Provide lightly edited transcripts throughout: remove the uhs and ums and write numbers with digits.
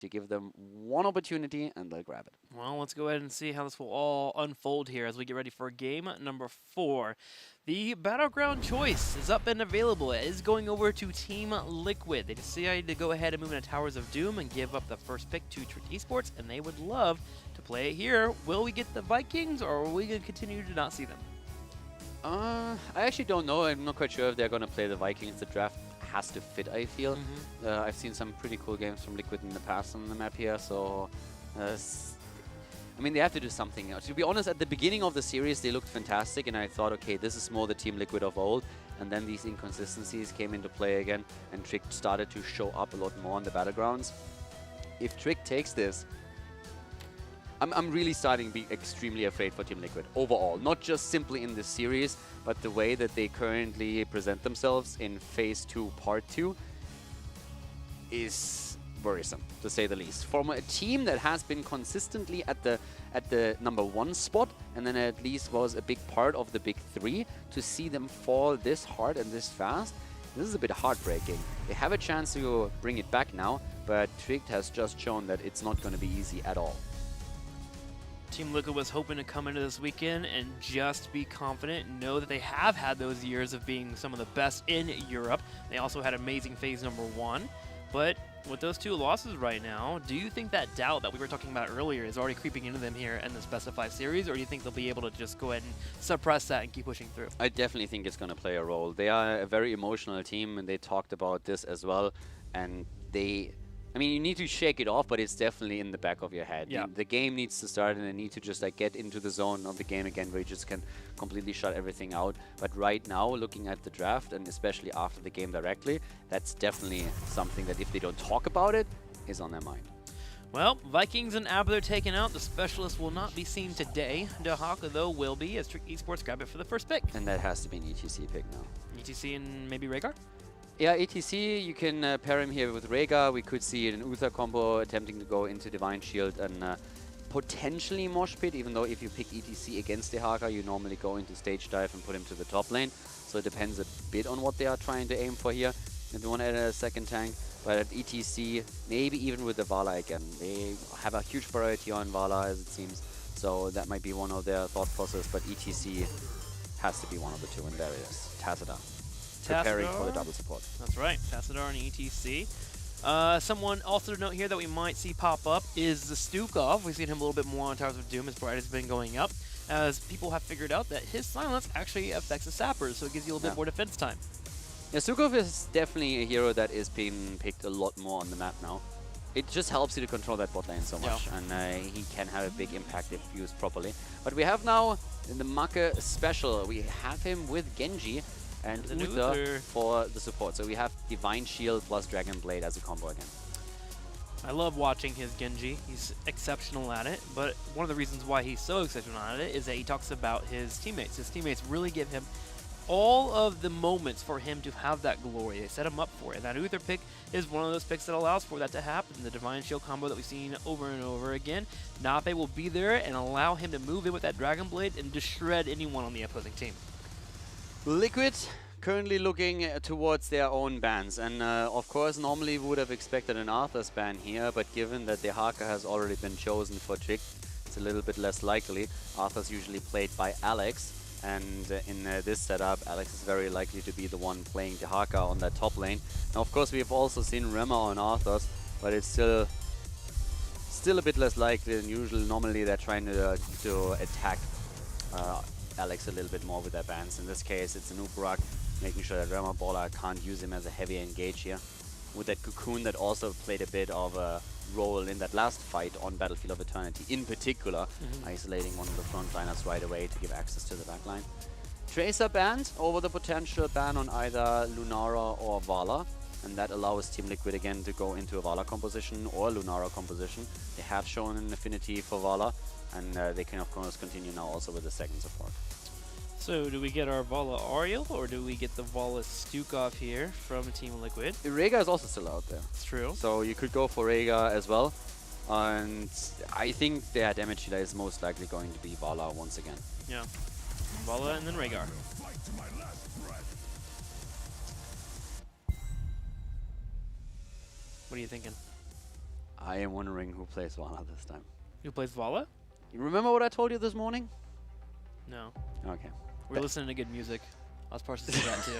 to give them one opportunity and they'll grab it. Well, let's go ahead and see how this will all unfold here as we get ready for game number 4. The Battleground choice is up and available. It is going over to Team Liquid. They decided to go ahead and move into Towers of Doom and give up the first pick to Trick Esports, and they would love to play it here. Will we get the Vikings, or are we going to continue to not see them? I actually don't know. I'm not quite sure if they're going to play the Vikings. The draft has to fit, I feel. I've seen some pretty cool games from Liquid in the past on the map here, so I mean, they have to do something else. To be honest, at the beginning of the series, they looked fantastic, and I thought, okay, this is more the Team Liquid of old. And then these inconsistencies came into play again, and Trick started to show up a lot more on the battlegrounds. If Trick takes this, I'm really starting to be extremely afraid for Team Liquid overall. Not just simply in this series, but the way that they currently present themselves in Phase 2, Part 2 is worrisome, to say the least. From a team that has been consistently at the #1 spot, and then at least was a big part of the big 3, to see them fall this hard and this fast, this is a bit heartbreaking. They have a chance to bring it back now, but Trick has just shown that it's not going to be easy at all. Team Liquid was hoping to come into this weekend and just be confident and know that they have had those years of being some of the best in Europe. They also had amazing phase #1. But with those 2 losses right now, do you think that doubt that we were talking about earlier is already creeping into them here in this best of 5 series, or do you think they'll be able to just go ahead and suppress that and keep pushing through? I definitely think it's going to play a role. They are a very emotional team, and they talked about this as well. And I mean, you need to shake it off, but it's definitely in the back of your head. Yeah. The game needs to start, and they need to just like get into the zone of the game again, where you just can completely shut everything out. But right now, looking at the draft, and especially after the game directly, that's definitely something that if they don't talk about it, is on their mind. Well, Vikings and Nabe are taken out. The specialist will not be seen today. Dahaka, though, will be, as Trick Esports grab it for the first pick. And that has to be an ETC pick now. ETC and maybe Rhaegar? Yeah, ETC, you can pair him here with Rhaegar. We could see an Uther combo attempting to go into Divine Shield and potentially Mosh Pit, even though if you pick ETC against Dehaka, you normally go into Stage Dive and put him to the top lane. So it depends a bit on what they are trying to aim for here. If you want to add a second tank, but at ETC, maybe even with the Vala again. They have a huge priority on Vala, as it seems. So that might be one of their thought process, but ETC has to be one of the 2, and there it is. Tassadar. Preparing for the double support. That's right, Tassadar and ETC. Someone also to note here that we might see pop up is the Stukov. We've seen him a little bit more on Towers of Doom as Bright has been going up, as people have figured out that his silence actually affects the sappers, so it gives you a little bit more defense time. Yeah, Stukov is definitely a hero that is being picked a lot more on the map now. It just helps you to control that bot lane so much, and he can have a big impact if used properly. But we have now in the Maka special, we have him with Genji and Uther for the support. So we have Divine Shield plus Dragon Blade as a combo again. I love watching his Genji. He's exceptional at it, but one of the reasons why he's so exceptional at it is that he talks about his teammates. His teammates really give him all of the moments for him to have that glory. They set him up for it. And that Uther pick is one of those picks that allows for that to happen. The Divine Shield combo that we've seen over and over again. Nabe will be there and allow him to move in with that Dragon Blade and just shred anyone on the opposing team. Liquid currently looking towards their own bans, and of course normally we would have expected an Arthur's ban here, but given that Dehaka has already been chosen for Trick, it's a little bit less likely. Arthur's usually played by Alex, and in this setup, Alex is very likely to be the one playing Dehaka on that top lane. Now of course we have also seen Rema on Arthur's, but it's still a bit less likely than usual. Normally they're trying to attack Alex a little bit more with their bans. In this case, it's an Uberak, making sure that Rema Baller can't use him as a heavy engage here. With that Cocoon that also played a bit of a role in that last fight on Battlefield of Eternity, in particular, isolating one of the frontliners right away to give access to the backline. Tracer banned over the potential ban on either Lunara or Vala, and that allows Team Liquid again to go into a Vala composition or Lunara composition. They have shown an affinity for Vala, and they can of course continue now also with the second support. So do we get our Vala Ariel, or do we get the Vala Stukov here from Team Liquid? Rhaegar is also still out there. It's true. So you could go for Rhaegar as well. And I think their damage dealer is most likely going to be Vala once again. Yeah. Vala and then Rhaegar. What are you thinking? I am wondering who plays Vala this time. Who plays Vala? You remember what I told you this morning? No. Okay. We're listening to good music. I was partially to that too.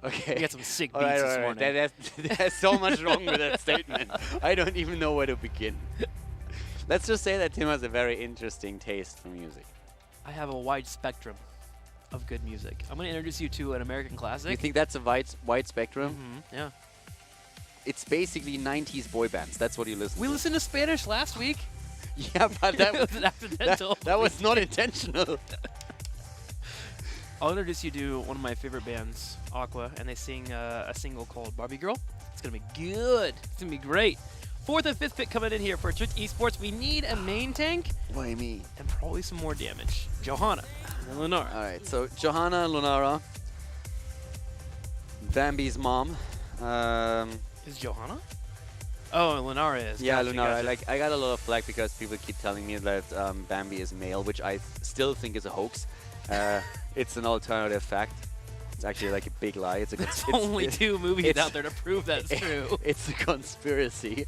Okay. We got some sick All beats right, this all right. morning. There's so much wrong with that statement. I don't even know where to begin. Let's just say that Tim has a very interesting taste for music. I have a wide spectrum of good music. I'm going to introduce you to an American classic. You think that's a wide spectrum? Yeah. It's basically 90s boy bands. That's what you listen to. We listened to Spanish last week. Yeah, but that It was an accidental. that was not intentional. I'll introduce you to one of my favorite bands, Aqua, and they sing a single called Barbie Girl. It's going to be good. It's going to be great. 4th and 5th pick coming in here for Trick Esports. We need a main tank Why me? and probably some more damage. Johanna and Lenora. All right, so Johanna and Lunara, Bambi's mom. Is Johanna? Oh, Lenara is. Yeah, Gotcha, Lunara. gotcha. I got a lot of flack because people keep telling me that Bambi is male, which I still think is a hoax. It's an alternative fact. It's actually like a big lie. It's Only 2 movies out there to prove that's true. It's a conspiracy.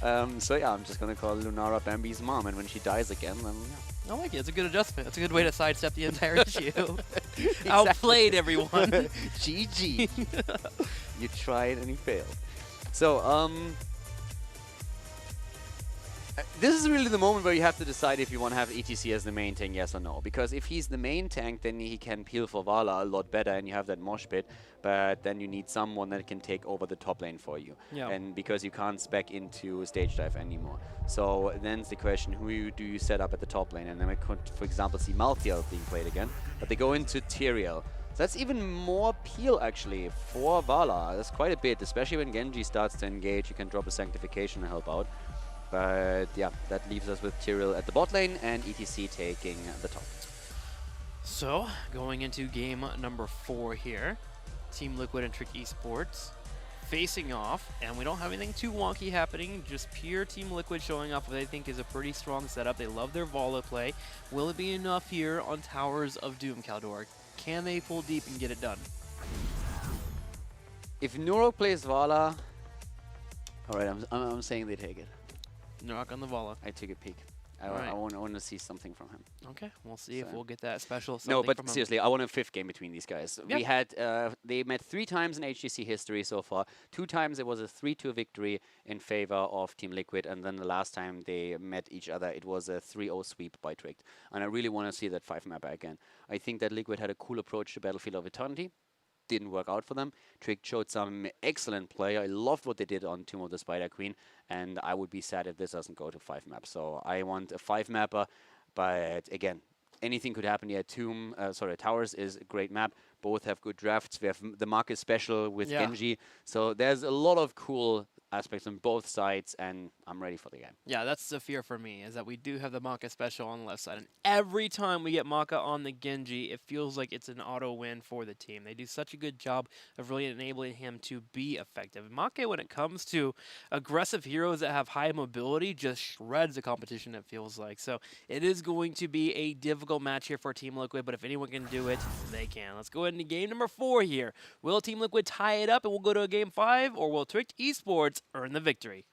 So yeah, I'm just gonna call Lunara Bambi's mom, and when she dies again, then I like it. It's a good adjustment. It's a good way to sidestep the entire issue. Outplayed, everyone. GG. You tried and you failed. So this is really the moment where you have to decide if you want to have ETC as the main tank, yes or no. Because if he's the main tank, then he can peel for Vala a lot better, and you have that mosh pit. But then you need someone that can take over the top lane for you. Yeah. And because you can't spec into stage dive anymore. So then it's the question, who do you set up at the top lane? And then we could, for example, see Malthael being played again. But they go into Tyrael. So that's even more peel, actually, for Vala. That's quite a bit, especially when Genji starts to engage. You can drop a Sanctification to help out. But yeah, that leaves us with Tyrael at the bot lane and ETC taking the top. So, going into game number 4 here. Team Liquid and Trick Esports facing off, and we don't have anything too wonky happening, just pure Team Liquid showing off what they think is a pretty strong setup. They love their Vala play. Will it be enough here on Towers of Doom, Caldor? Can they pull deep and get it done? If Nuro plays Vala, alright, I'm saying they take it. Knock on the Vala. I took a peek. Alright. I want to see something from him. Okay, we'll see if we'll get that special something No, but from him. seriously, I want a 5th game between these guys. Yep. We had, they met 3 times in HGC history so far. 2 times it was a 3-2 victory in favor of Team Liquid, and then the last time they met each other, it was a 3-0 sweep by Trick. And I really want to see that 5-mapper again. I think that Liquid had a cool approach to Battlefield of Eternity. Didn't work out for them. Trick showed some excellent play. I loved what they did on Tomb of the Spider Queen, and I would be sad if this doesn't go to 5-map. So I want a 5-mapper, but again, anything could happen here. Towers is a great map. Both have good drafts. We have the Marcus special with Genji. So there's a lot of cool aspects on both sides, and I'm ready for the game. Yeah, that's the fear for me, is that we do have the Maka special on the left side, and every time we get Maka on the Genji, it feels like it's an auto win for the team. They do such a good job of really enabling him to be effective. Maka, when it comes to aggressive heroes that have high mobility, just shreds the competition, it feels like. So it is going to be a difficult match here for Team Liquid, but if anyone can do it, they can. Let's go ahead into game number 4 here. Will Team Liquid tie it up and we'll go to a game 5, or will Trick Esports earn the victory?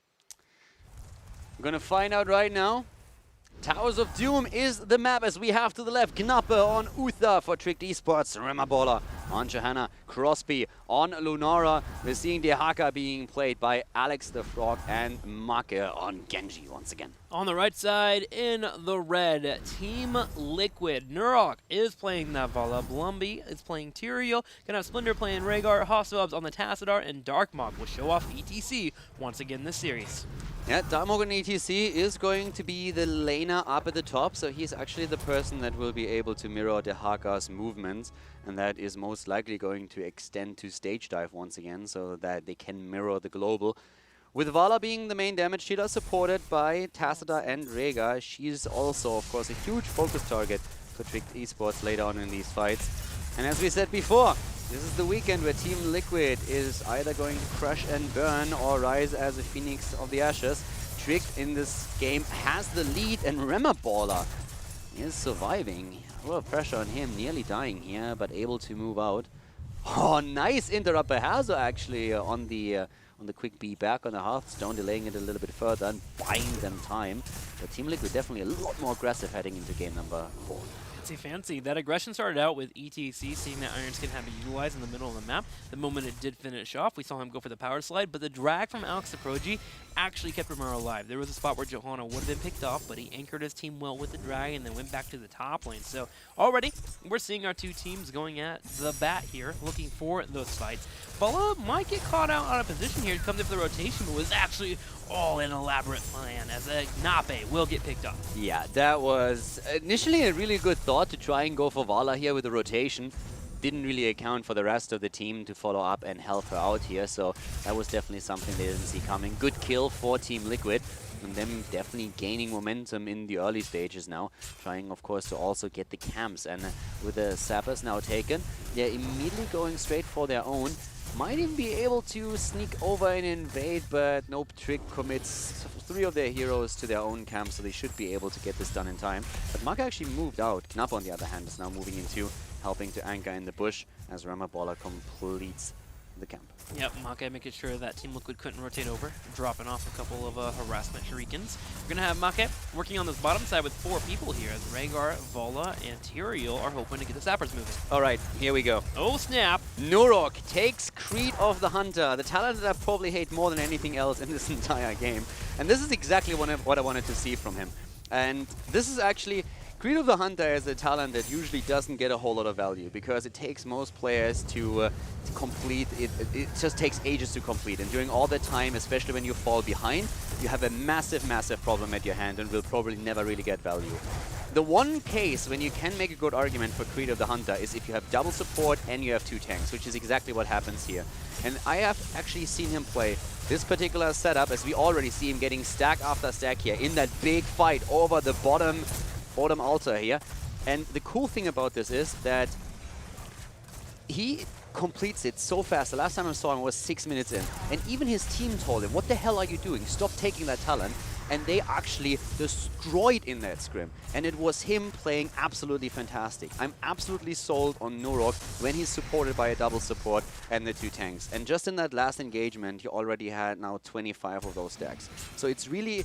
We're gonna find out right now. Towers of Doom is the map, as we have to the left Knappe on Uther for Tricked Esports, Remabola on Johanna, Crosby on Lunara. We're seeing Dehaka being played by Alex the Frog, and Make on Genji once again. On the right side, in the red, Team Liquid. Nurok is playing Navala. Blumby is playing Tyrael. Gonna have Splinter playing Rhaegar. Hossabs on the Tassadar, and Darkmog will show off ETC once again this series. Yeah, Darkmog on ETC is going to be the laner up at the top, so he's actually the person that will be able to mirror Dehaka's movements, and that is most likely going to extend to stage dive once again, so that they can mirror the global. With Vala being the main damage dealer, supported by Tassadar and Rhaegar, she's also, of course, a huge focus target for Tricked Esports later on in these fights. And as we said before, this is the weekend where Team Liquid is either going to crush and burn or rise as a phoenix of the ashes. Tricked in this game has the lead, and Remaballer is surviving. A lot of pressure on him, nearly dying here, but able to move out. Oh, nice interrupt by Hazo actually on the on the quick B back on the Hearthstone, delaying it a little bit further and buying them time. But Team Liquid definitely a lot more aggressive heading into game number 4. Fancy. That aggression started out with ETC seeing that Iron Skin had to be utilized in the middle of the map. The moment it did finish off, we saw him go for the power slide, but the drag from Alex the Prodigy actually kept Romero alive. There was a spot where Johanna would have been picked off, but he anchored his team well with the drag and then went back to the top lane. So already, we're seeing our two teams going at the bat here, looking for those fights. Bala might get caught out on a position here, comes in for the rotation, but was actually all an elaborate plan as a Nabe will get picked up. Yeah, that was initially a really good thought to try and go for Vala here with the rotation. Didn't really account for the rest of the team to follow up and help her out here, so that was definitely something they didn't see coming. Good kill for Team Liquid, and them definitely gaining momentum in the early stages now, trying of course to also get the camps, and with the sappers now taken, they're immediately going straight for their own. Might even be able to sneak over and invade, but nope, Trick commits 3 of their heroes to their own camp, so they should be able to get this done in time. But Maka actually moved out. Knapp, on the other hand, is now moving into helping to anchor in the bush as Ramabola completes the camp. Yep, Make making sure that Team Liquid couldn't rotate over, dropping off a couple of harassment shurikens. We're going to have Make working on this bottom side with 4 people here as Rhaegar, Vala, and Tyrael are hoping to get the sappers moving. All right, here we go. Oh, snap. Nurok takes Creed of the Hunter, the talent that I probably hate more than anything else in this entire game. And this is exactly what I wanted to see from him. And this is actually... Creed of the Hunter is a talent that usually doesn't get a whole lot of value because it takes most players to complete it. It just takes ages to complete, and during all that time, especially when you fall behind, you have a massive, massive problem at your hand and will probably never really get value. The one case when you can make a good argument for Creed of the Hunter is if you have double support and you have 2 tanks, which is exactly what happens here. And I have actually seen him play this particular setup, as we already see him getting stack after stack here in that big fight over the bottom altar here. And the cool thing about this is that he completes it so fast. The last time I saw him was 6 minutes in. And even his team told him, what the hell are you doing? Stop taking that talent. And they actually destroyed in that scrim. And it was him playing absolutely fantastic. I'm absolutely sold on Nurok when he's supported by a double support and the 2 tanks. And just in that last engagement, he already had now 25 of those stacks. So it's really...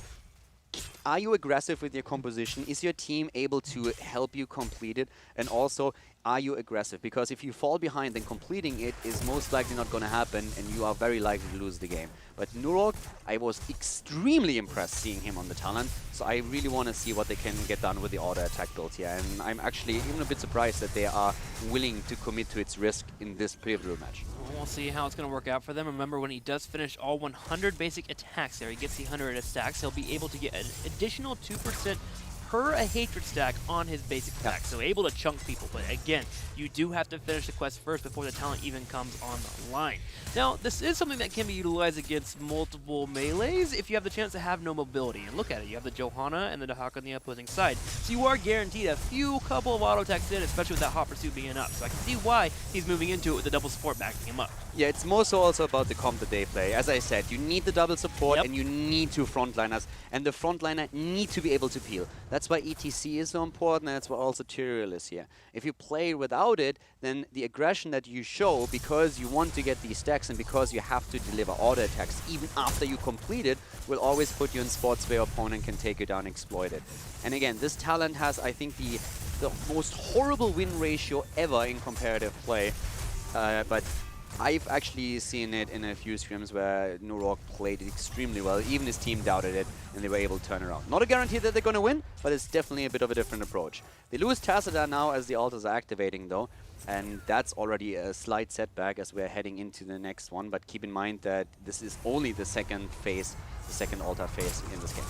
Are you aggressive with your composition? Is your team able to help you complete it? And also, are you aggressive? Because if you fall behind, then completing it is most likely not going to happen, and you are very likely to lose the game. But Nurok, I was extremely impressed seeing him on the talent, so I really want to see what they can get done with the auto attack build here. And I'm actually even a bit surprised that they are willing to commit to its risk in this pivotal match. We'll see how it's going to work out for them. Remember, when he does finish all 100 basic attacks there, he gets the 100 stacks, he'll be able to get an additional 2% per a hatred stack on his basic attack, so able to chunk people. But again, you do have to finish the quest first before the talent even comes on the line. Now, this is something that can be utilized against multiple melees if you have the chance to have no mobility. And look at it, you have the Johanna and the Dahak on the opposing side, so you are guaranteed a couple of auto attacks in, especially with that hot pursuit being up. So I can see why he's moving into it with the double support backing him up. Yeah, it's more so also about the comp that they play. As I said, you need the double support and you need 2 frontliners, and the frontliner need to be able to peel. That's why ETC is so important, and that's why also Tyrael is here. If you play without it, then the aggression that you show, because you want to get these stacks and because you have to deliver auto attacks even after you complete it, will always put you in spots where your opponent can take you down and exploit it. And again, this talent has, I think, the most horrible win ratio ever in competitive play, but I've actually seen it in a few scrims where Nurok played it extremely well. Even his team doubted it, and they were able to turn around. Not a guarantee that they're going to win, but it's definitely a bit of a different approach. They lose Tacita now as the altars are activating, though, and that's already a slight setback as we're heading into the next one. But keep in mind that this is only the second phase, the second altar phase in this game.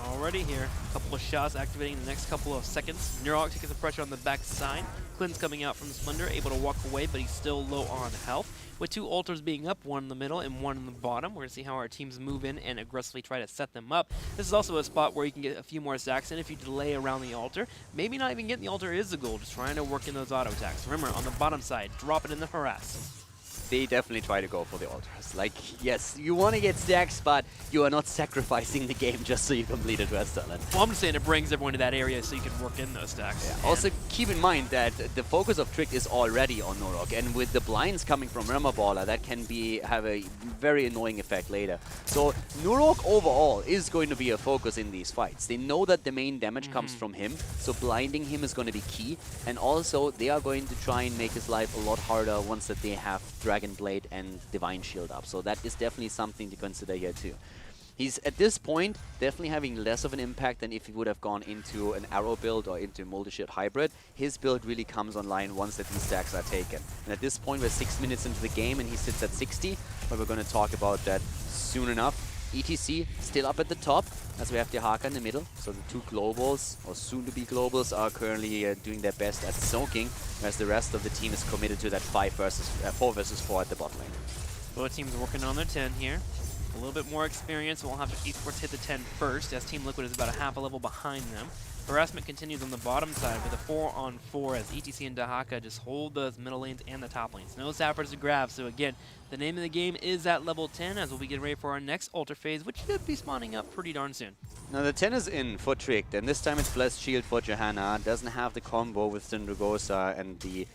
Already here, a couple of shots activating in the next couple of seconds. Nurok taking the pressure on the back side. Clint's coming out from the Splendor, able to walk away, but he's still low on health. With 2 altars being up, 1 in the middle and 1 in the bottom. We're going to see how our teams move in and aggressively try to set them up. This is also a spot where you can get a few more stacks in if you delay around the altar. Maybe not even getting the altar is the goal, just trying to work in those auto attacks. Remember, on the bottom side, drop it in the harass. they definitely try to go for the ultras. Like, yes, you want to get stacks, but you are not sacrificing the game just so you complete a dress talent. Well, I'm just saying it brings everyone to that area so you can work in those stacks. Yeah. Also, keep in mind that the focus of Trick is already on Nurok, and with the blinds coming from Baller, that can have a very annoying effect later. So Nurok overall is going to be a focus in these fights. They know that the main damage comes from him, so blinding him is going to be key, and also they are going to try and make his life a lot harder once that they have Dragon Blade and Divine Shield up. So that is definitely something to consider here too. He's, at this point, definitely having less of an impact than if he would have gone into an arrow build or into a multi-shield hybrid. His build really comes online once that these stacks are taken. And at this point, we're 6 minutes into the game and he sits at 60, but we're going to talk about that soon enough. ETC still up at the top, as we have the Haka in the middle. So the two globals, or soon-to-be globals, are currently doing their best at soaking, whereas the rest of the team is committed to that 4 versus 4 at the bot lane. Both teams working on their 10 here. A little bit more experience. We'll have eSports hit the 10 first, as Team Liquid is about a half a level behind them. Harassment continues on the bottom side with a 4-on-4 as ETC and Dahaka just hold those middle lanes and the top lanes. No sappers to grab, so again, the name of the game is at level 10 as we'll be getting ready for our next altar phase, which should be spawning up pretty darn soon. Now the 10 is in for Tricked, and this time it's Blessed Shield for Johanna. Doesn't have the combo with Syndragosa and the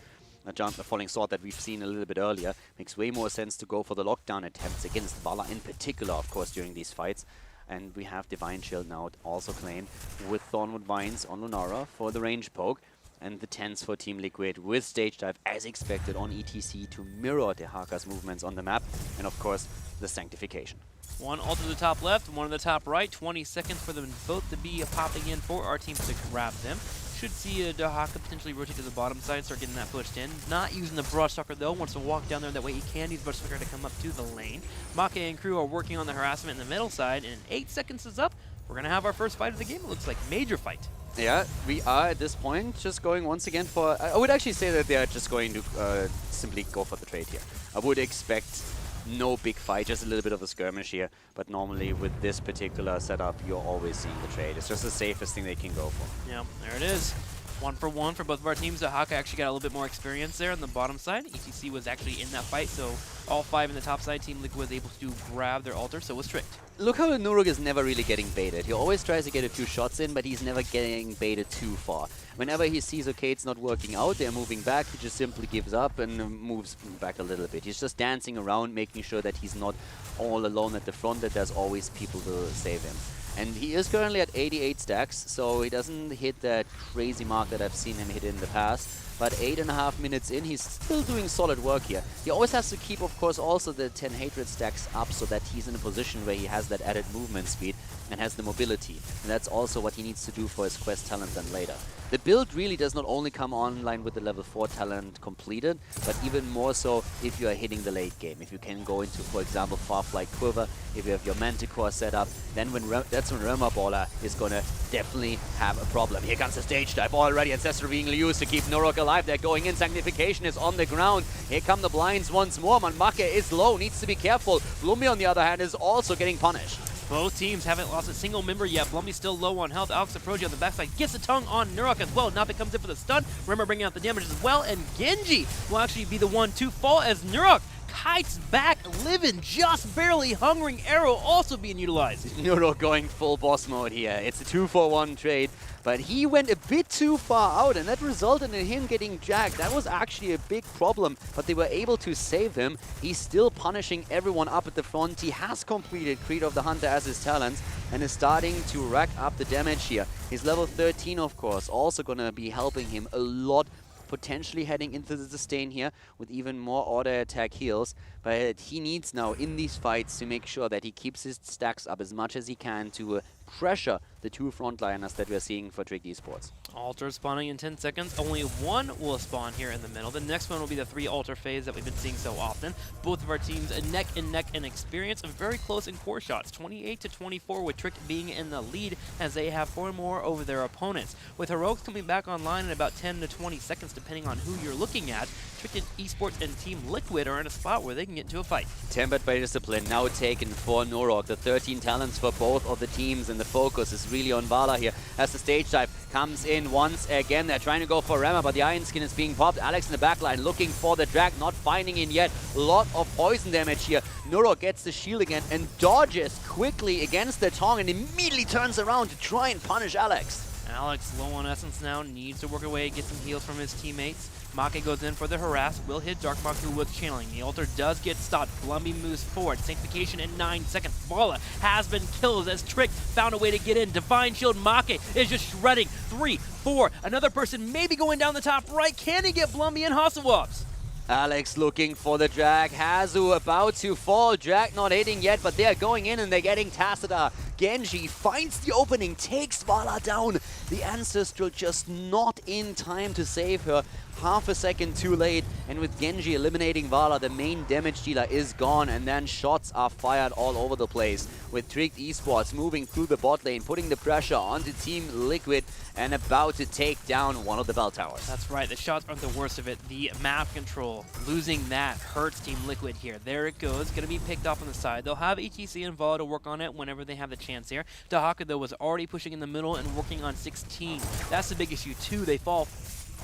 Falling Sword that we've seen a little bit earlier. Makes way more sense to go for the lockdown attempts against Vala in particular, of course, during these fights. And we have Divine Shield now also claimed with Thornwood Vines on Lunara for the range poke. And the 10s for Team Liquid with Stage Dive as expected on ETC to mirror the Haka's movements on the map. And of course, the Sanctification. One ult to the top left, one to the top right. 20 seconds for them both to be popping in for our teams to grab them. Should see Dahaka potentially rotate to the bottom side, start getting that pushed in. Not using the Broad Stalker though, wants to walk down there, that way he can use Broad Stalker to come up to the lane. Make and crew are working on the harassment in the middle side, and 8 seconds is up. We're going to have our first fight of the game. It looks like major fight. Yeah, we are at this point just going once again for... I would actually say that they are just going to simply go for the trade here. I would expect no big fight, just a little bit of a skirmish here. But normally with this particular setup, you're always seeing the trade. It's just the safest thing they can go for. Yeah, there it is. 1-for-1 for both of our teams. Dahaka actually got a little bit more experience there on the bottom side. ETC was actually in that fight, so all 5 in the top side, Team Liquid was able to grab their altar, so was Tricked. Look how Nurok is never really getting baited. He always tries to get a few shots in, but he's never getting baited too far. Whenever he sees, okay, it's not working out, they're moving back, he just simply gives up and moves back a little bit. He's just dancing around, making sure that he's not all alone at the front, that there's always people to save him. And he is currently at 88 stacks, so he doesn't hit that crazy mark that I've seen him hit in the past. But 8.5 minutes in, he's still doing solid work here. He always has to keep, of course, also the 10 Hatred stacks up so that he's in a position where he has that added movement speed and has the mobility. And that's also what he needs to do for his quest talent then later. The build really does not only come online with the level 4 talent completed, but even more so if you are hitting the late game. If you can go into, for example, Farflight Quiver, if you have your Manticore set up, then that's when Baller is going to definitely have a problem. Here comes the Stage Dive already, Ancestral being used to keep Nurok alive. They're going in, Sanctification is on the ground. Here come the blinds once more. Manmake is low, needs to be careful. Blumby, on the other hand, is also getting punished. Both teams haven't lost a single member yet. Blumby's still low on health. Alex Aproji on the backside gets a tongue on Nurok as well. Nabe comes in for the stun. Remember bringing out the damage as well. And Genji will actually be the one to fall as Nurok kites back, living, just barely hungering arrow also being utilized. Nurok going full boss mode here. It's a 2-for-1 trade, but he went a bit too far out and that resulted in him getting jacked. That was actually a big problem, but they were able to save him. He's still punishing everyone up at the front. He has completed Creed of the Hunter as his talents and is starting to rack up the damage here. He's level 13, of course, also gonna be helping him a lot, potentially heading into the sustain here with even more auto attack heals, but he needs now in these fights to make sure that he keeps his stacks up as much as he can to pressure the 2 frontliners that we're seeing for Trick Esports. Altar spawning in 10 seconds. Only one will spawn here in the middle. The next one will be the 3 altar phase that we've been seeing so often. Both of our teams neck and neck in experience and very close in core shots. 28-24 with Trick being in the lead as they have 4 more over their opponents. With Heroics coming back online in about 10 to 20 seconds depending on who you're looking at, Trick Esports and Team Liquid are in a spot where they can get into a fight. Tempered by Discipline now taken for Norok. The 13 talents for both of the teams, and the focus is really on Vala here as the stage dive comes in once again. They're trying to go for Rama, but the Iron Skin is being popped. Alex in the backline looking for the drag, not finding it yet. A lot of poison damage here. Norok gets the shield again and dodges quickly against the Tong and immediately turns around to try and punish Alex. Alex, low on essence now, needs to work away, get some heals from his teammates. Make goes in for the harass, will hit Darkmark, who was channeling. The altar does get stopped. Blumby moves forward. Sanctification in 9 seconds. Vala has been killed as Trick found a way to get in. Divine Shield, Make is just shredding. 3, 4, another person maybe going down the top right. Can he get Blumby and Hasselwops? Alex looking for the drag. Hazu about to fall. Drag not hitting yet, but they're going in and they're getting Tacita. Genji finds the opening, takes Vala down. The Ancestral just not in time to save her. Half a second too late, and with Genji eliminating Vala, the main damage dealer is gone, and then shots are fired all over the place. With Tricked Esports moving through the bot lane, putting the pressure onto Team Liquid, and about to take down one of the bell towers. That's right, the shots aren't the worst of it. The map control, losing that hurts Team Liquid here. There it goes, gonna be picked off on the side. They'll have HGC and Vala to work on it whenever they have the chance here. Dahaka, though, was already pushing in the middle and working on 16. That's the big issue, too. They fall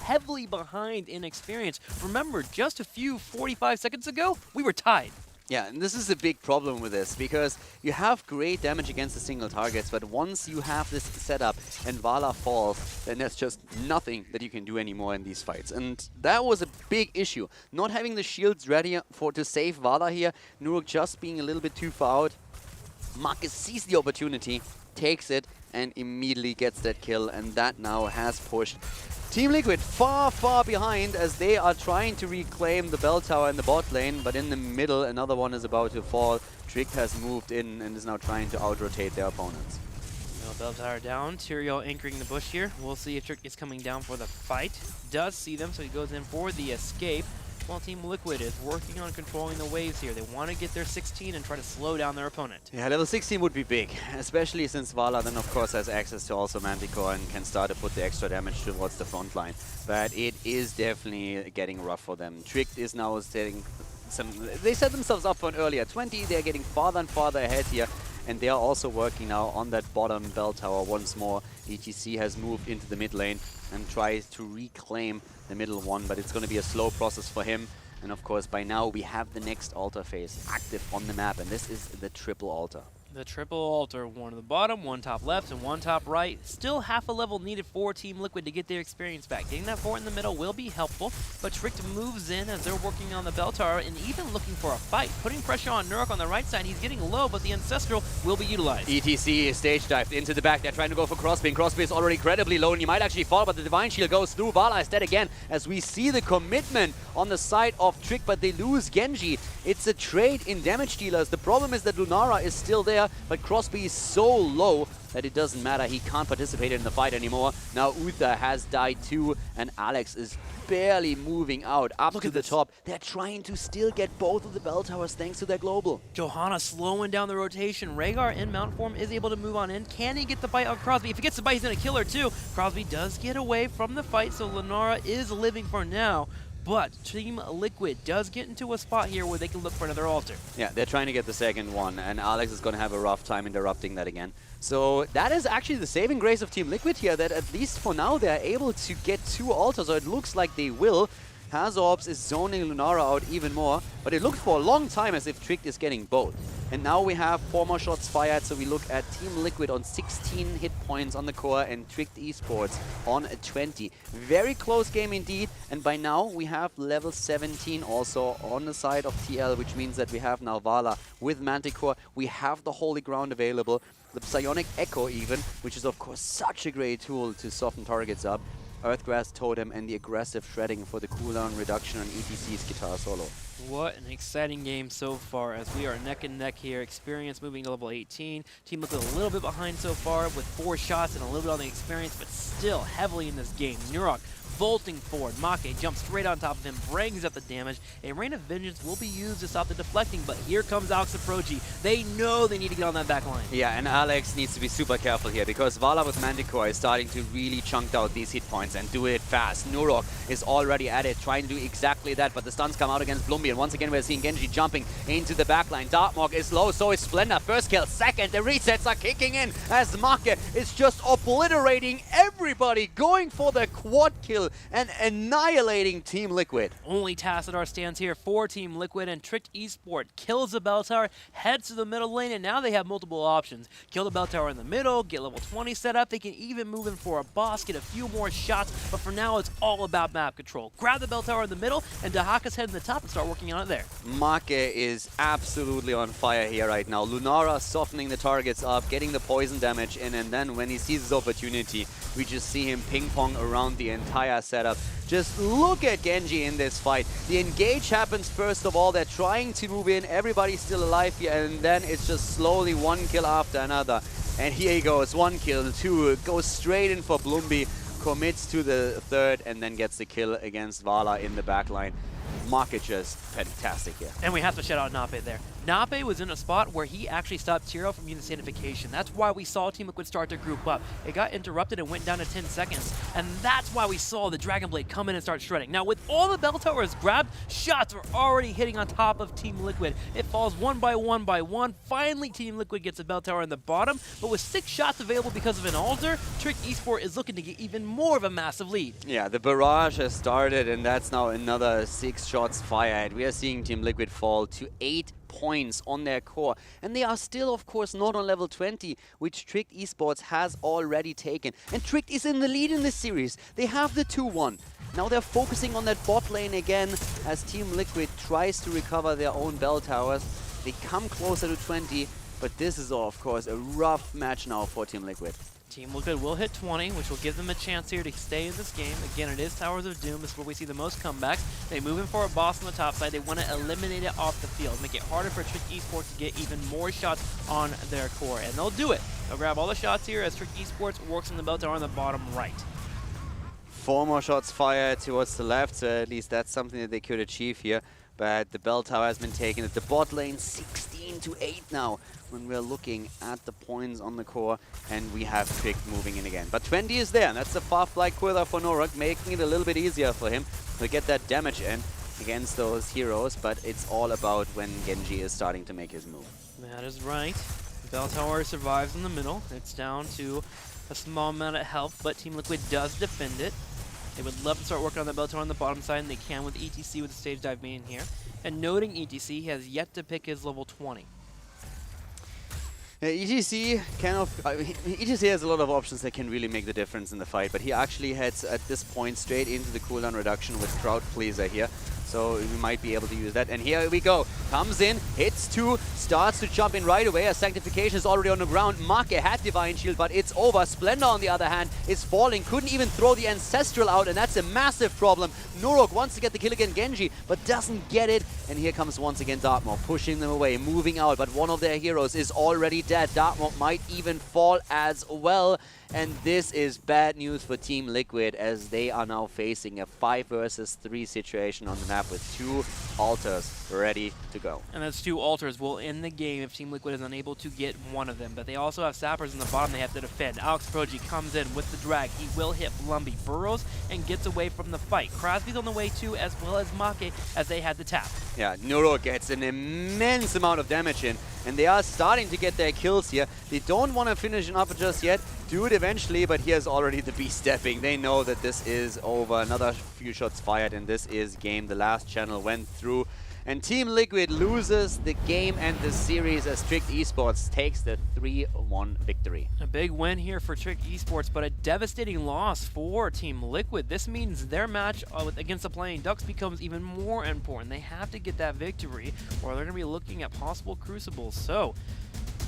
heavily behind in experience. Remember, just a few 45 seconds ago, we were tied. Yeah, and this is a big problem with this, because you have great damage against the single targets, but once you have this setup and Vala falls, then there's just nothing that you can do anymore in these fights. And that was a big issue. Not having the shields ready to save Vala here, Nuruk just being a little bit too far out. Marcus sees the opportunity, takes it, and immediately gets that kill, and that now has pushed Team Liquid far, far behind as they are trying to reclaim the bell tower in the bot lane, but in the middle another one is about to fall. Trick has moved in and is now trying to out-rotate their opponents. Bell tower down, Tyrael anchoring the bush here. We'll see if Trick is coming down for the fight. Does see them, so he goes in for the escape. While Team Liquid is working on controlling the waves here. They want to get their 16 and try to slow down their opponent. Yeah, level 16 would be big, especially since Vala then of course has access to also Manticore and can start to put the extra damage towards the front line. But it is definitely getting rough for them. Tricked is now setting they set themselves up for an earlier 20, they're getting farther and farther ahead here. And they are also working now on that bottom bell tower once more. HGC has moved into the mid lane and tries to reclaim the middle one, but it's going to be a slow process for him. And of course, by now we have the next altar phase active on the map, and this is the triple altar. The triple altar, one at the bottom, one top left, and one top right. Still half a level needed for Team Liquid to get their experience back. Getting that fort in the middle will be helpful, but Tricked moves in as they're working on the bell tower and even looking for a fight. Putting pressure on Nuruk on the right side. He's getting low, but the Ancestral will be utilized. ETC is stage dived into the back. They're trying to go for Crosby, and Crosby is already incredibly low, and he might actually fall, but the Divine Shield goes through. Vala is dead again as we see the commitment on the side of Trick, but they lose Genji. It's a trade in damage dealers. The problem is that Lunara is still there, but Crosby is so low that it doesn't matter. He can't participate in the fight anymore. Now Uther has died too, and Alex is barely moving out up to the top. They're trying to still get both of the bell towers thanks to their global. Johanna slowing down the rotation. Rhaegar in mount form is able to move on in. Can he get the bite on Crosby? If he gets the bite, he's going to kill her too. Crosby does get away from the fight, so Lunara is living for now. But Team Liquid does get into a spot here where they can look for another altar. Yeah, they're trying to get the second one, and Alex is going to have a rough time interrupting that again. So that is actually the saving grace of Team Liquid here, that at least for now they're able to get 2 altars, or it looks like they will. Hazorps is zoning Lunara out even more, but it looked for a long time as if Tricked is getting both. And now we have 4 more shots fired, so we look at Team Liquid on 16 hit points on the core and Tricked Esports on 20. Very close game indeed, and by now we have level 17 also on the side of TL, which means that we have now Vala with Manticore. We have the Holy Ground available, the Psionic Echo even, which is of course such a great tool to soften targets up. Earthgrass Totem and the aggressive shredding for the cooldown reduction on ETC's guitar solo. What an exciting game so far as we are neck and neck here. Experience moving to level 18. Team Liquid a little bit behind so far with 4 shots and a little bit on the experience, but still heavily in this game. Nurok, vaulting forward. Make jumps straight on top of him, brings up the damage. A Rain of Vengeance will be used to stop the deflecting, but here comes Alex and Proji. They know they need to get on that back line. Yeah, and Alex needs to be super careful here because Vala with Manticore is starting to really chunk out these hit points and do it fast. Nurok is already at it, trying to do exactly that, but the stuns come out against Blumby, and once again we're seeing Genji jumping into the backline. Darkmog is low, so is Splendor. First kill, second, the resets are kicking in as Make is just obliterating everybody, going for the quad kill and annihilating Team Liquid. Only Tassadar stands here for Team Liquid, and Tricked eSport kills the bell tower, heads to the middle lane, and now they have multiple options. Kill the bell tower in the middle, get level 20 set up, they can even move in for a boss, get a few more shots, but for now it's all about map control. Grab the bell tower in the middle, and Dahaka's head in the top and start working on it there. Make is absolutely on fire here right now. Lunara softening the targets up, getting the poison damage in, and then when he sees his opportunity, we just see him ping-pong around the entire setup. Just look at Genji in this fight. The engage happens first of all. They're trying to move in. Everybody's still alive here, and then it's just slowly one kill after another. And here he goes. One kill, two. Goes straight in for Blumby. Commits to the third, and then gets the kill against Vala in the backline. Make just fantastic here. And we have to shout out Nabe there. Nabe was in a spot where he actually stopped Tiro from using Sanification. That's why we saw Team Liquid start to group up. It got interrupted and went down to 10 seconds. And that's why we saw the Dragon Blade come in and start shredding. Now, with all the bell towers grabbed, shots are already hitting on top of Team Liquid. It falls one by one by one. Finally, Team Liquid gets a bell tower in the bottom. But with 6 shots available because of an altar, Trick eSport is looking to get even more of a massive lead. Yeah, the barrage has started, and that's now another 6 shots fired. We are seeing Team Liquid fall to 8 points on their core, and they are still of course not on level 20, which Tricked eSports has already taken, and Tricked is in the lead in this series. They have the 2-1. Now they're focusing on that bot lane again as Team Liquid tries to recover their own bell towers. They come closer to 20, but this is of course a rough match now for Team Liquid. Team Liquid will hit 20, which will give them a chance here to stay in this game. Again, it is Towers of Doom. This is where we see the most comebacks. They move in for a boss on the top side. They want to eliminate it off the field, make it harder for Trick eSports to get even more shots on their core, and they'll do it. They'll grab all the shots here as Trick eSports works on the bell tower on the bottom right. 4 more shots fired towards the left, so at least that's something that they could achieve here. But the bell tower has been taken at the bot lane, 16 to 8 now, when we're looking at the points on the core, and we have Tricked moving in again. But 20 is there, and that's the far-flight quiver for Norok, making it a little bit easier for him to get that damage in against those heroes, but it's all about when Genji is starting to make his move. That is right. Bell tower survives in the middle. It's down to a small amount of health, but Team Liquid does defend it. They would love to start working on the bell tower on the bottom side, and they can with ETC with the stage dive main here. And noting ETC, he has yet to pick his level 20. ETC ETC has a lot of options that can really make the difference in the fight, but he actually heads at this point straight into the cooldown reduction with Crowd Pleaser here. So we might be able to use that. And here we go. Comes in, hits 2, starts to jump in right away as Sanctification is already on the ground. Make had Divine Shield, but it's over. Splendor, on the other hand, is falling. Couldn't even throw the Ancestral out, and that's a massive problem. Nurok wants to get the kill against Genji, but doesn't get it. And here comes once again Darkmog, pushing them away, moving out, but one of their heroes is already dead. Darkmog might even fall as well. And this is bad news for Team Liquid as they are now facing a 5 versus 3 situation on the map with 2 altars ready to go. And those 2 altars will end the game if Team Liquid is unable to get one of them. But they also have sappers in the bottom they have to defend. Alex Proji comes in with the drag. He will hit Blumby, burrows, and gets away from the fight. Crosby's on the way too, as well as Make, as they had the tap. Yeah, Nuro gets an immense amount of damage in, and they are starting to get their kills here. They don't want to finish it up just yet. Do it eventually, but here's already the beast stepping. They know that this is over. Another few shots fired, and this is game. The last channel went through. And Team Liquid loses the game and the series as Tricked eSports takes the 3-1 victory. A big win here for Tricked eSports, but a devastating loss for Team Liquid. This means their match against the Playing Ducks becomes even more important. They have to get that victory, or they're going to be looking at possible crucibles. So,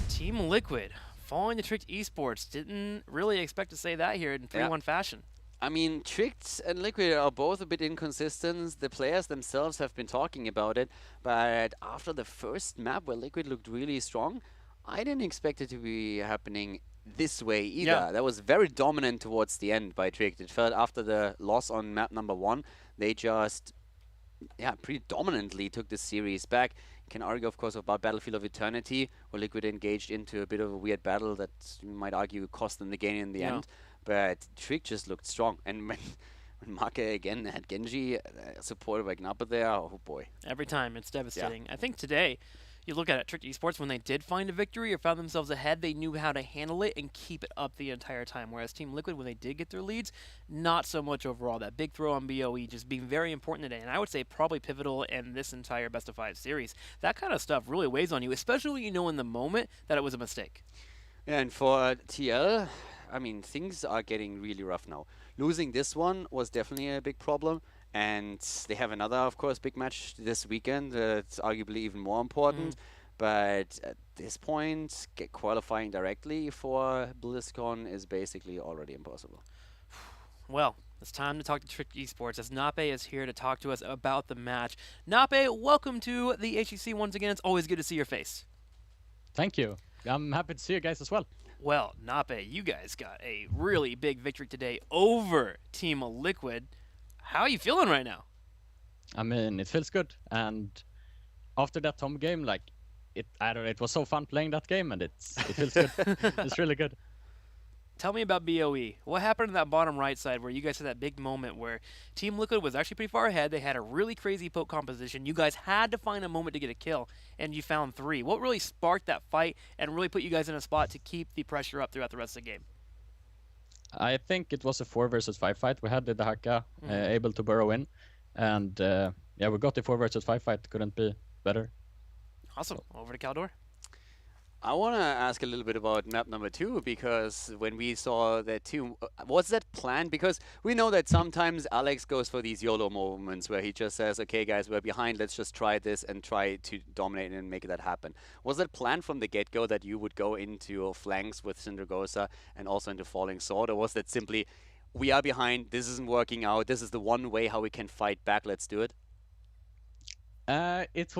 Team Liquid falling to Tricked eSports. Didn't really expect to say that here in 3-1 fashion. I mean, Tricked and Liquid are both a bit inconsistent. The players themselves have been talking about it, but after the first map where Liquid looked really strong, I didn't expect it to be happening this way either. Yeah. That was very dominant towards the end by Tricked. It felt after the loss on map number 1, they just pretty dominantly took the series back. You can argue, of course, about Battlefield of Eternity, where Liquid engaged into a bit of a weird battle that you might argue cost them the game in the end. But Trick just looked strong. And when Make again had Genji supported by Nabe there, oh boy. Every time, it's devastating. I think today, you look at it, Trick Esports, when they did find a victory or found themselves ahead, they knew how to handle it and keep it up the entire time. Whereas Team Liquid, when they did get their leads, not so much overall. That big throw on BOE just being very important today. And I would say probably pivotal in this entire best of 5 series. That kind of stuff really weighs on you, especially when you know in the moment that it was a mistake. Yeah, and for TL, I mean, things are getting really rough now. Losing this one was definitely a big problem. And they have another, of course, big match this weekend. It's arguably even more important. But at this point, qualifying directly for BlizzCon is basically already impossible. Well, it's time to talk to Trick Esports as Nabe is here to talk to us about the match. Nabe, welcome to the HGC once again. It's always good to see your face. Thank you. I'm happy to see you guys as well. Well, Nabe, you guys got a really big victory today over Team Liquid. How are you feeling right now? I mean, it feels good. And after that home game, like, I don't know, it was so fun playing that game, and it feels good. It's really good. Tell me about BOE. What happened in that bottom right side where you guys had that big moment where Team Liquid was actually pretty far ahead. They had a really crazy poke composition. You guys had to find a moment to get a kill, and you found 3. What really sparked that fight and really put you guys in a spot to keep the pressure up throughout the rest of the game? I think it was a 4 versus 5 fight. We had the Dahaka able to burrow in, and we got the 4 versus 5 fight. Couldn't be better. Awesome. Over to Caldor. I want to ask a little bit about map number 2, because when we saw that too, was that planned? Because we know that sometimes Alex goes for these YOLO moments where he just says, okay guys, we're behind, let's just try this and try to dominate and make that happen. Was that planned from the get-go that you would go into flanks with Syndragosa and also into Falling Sword, or was that simply, we are behind, this isn't working out, this is the one way how we can fight back, let's do it? It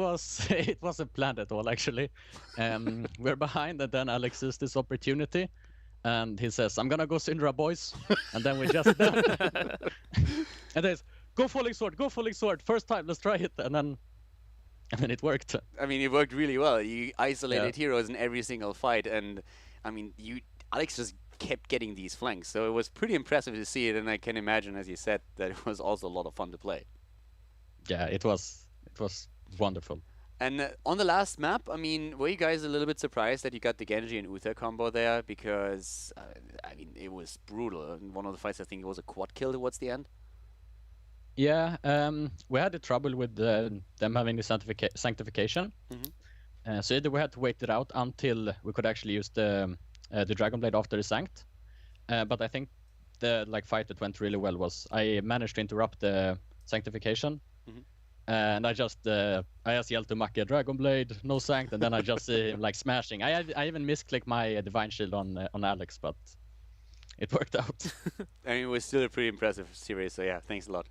wasn't planned at all, actually. We're behind, and then Alex sees this opportunity, and he says, "I'm gonna go Syndra, boys," and then we just and there's go Falling Sword, first time, let's try it, and then it worked. I mean, it worked really well. You isolated heroes in every single fight, and I mean, Alex just kept getting these flanks, so it was pretty impressive to see it, and I can imagine, as you said, that it was also a lot of fun to play. Yeah, it was wonderful. And on the last map, I mean, were you guys a little bit surprised that you got the Genji and Uther combo there? Because, I mean, it was brutal. In one of the fights, I think it was a quad kill towards the end. Yeah, we had the trouble with them having the sanctification. So either we had to wait it out until we could actually use the Dragon Blade after the Sanct. But I think the fight that went really well was I managed to interrupt the sanctification. And I just yelled to Make, Dragon Blade, no Sanct, and then I just see him smashing. I even misclicked my Divine Shield on Alex, but it worked out. I mean, it was still a pretty impressive series, so yeah, thanks a lot.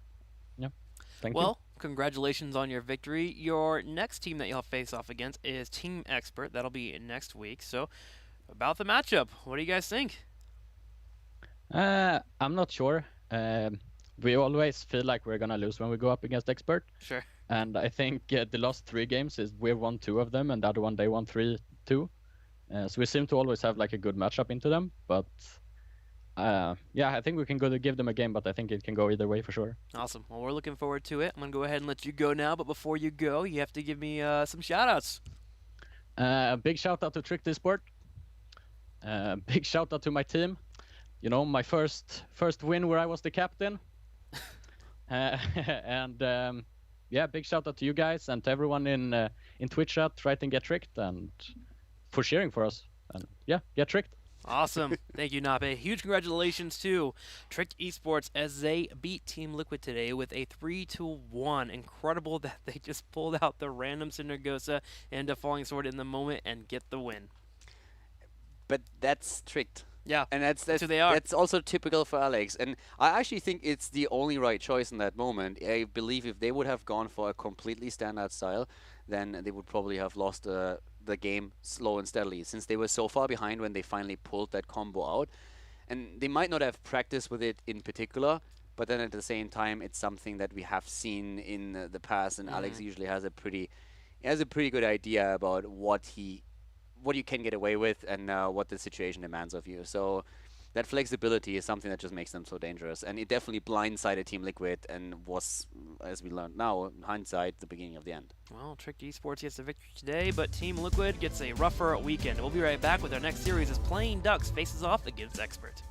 Yeah, thank you. Well, congratulations on your victory. Your next team that you'll face off against is Team Expert. That'll be next week. So, about the matchup, what do you guys think? I'm not sure. We always feel like we're gonna lose when we go up against Expert. Sure. And I think the last 3 games we won 2 of them, and the other one they won 3-2. So we seem to always have a good matchup into them. But I think we can give them a game, but I think it can go either way for sure. Awesome. Well, we're looking forward to it. I'm gonna go ahead and let you go now, but before you go, you have to give me some shout-outs. Big shout-out to Trick Esports. Big shout-out to my team. You know, my first win where I was the captain. And big shout out to you guys and to everyone in Twitch chat, Try and Get Tricked, and for cheering for us. And get tricked. Awesome. Thank you, Nabe. Huge congratulations to Tricked Esports as they beat Team Liquid today with a 3-1. Incredible that they just pulled out the random Syndragosa and a Falling Sword in the moment and get the win. But that's Tricked. Yeah, and that's who they are. That's also typical for Alex, and I actually think it's the only right choice in that moment. I believe if they would have gone for a completely standard style, then they would probably have lost a the game slow and steadily, since they were so far behind when they finally pulled that combo out. And they might not have practiced with it in particular, but then at the same time, it's something that we have seen in the past, and Alex usually has a pretty good idea about what you can get away with and what the situation demands of you. So that flexibility is something that just makes them so dangerous, and it definitely blindsided Team Liquid and was, as we learned now, in hindsight, the beginning of the end. Well, Trick eSports gets a victory today, but Team Liquid gets a rougher weekend. We'll be right back with our next series as Playing Ducks faces off against Expert.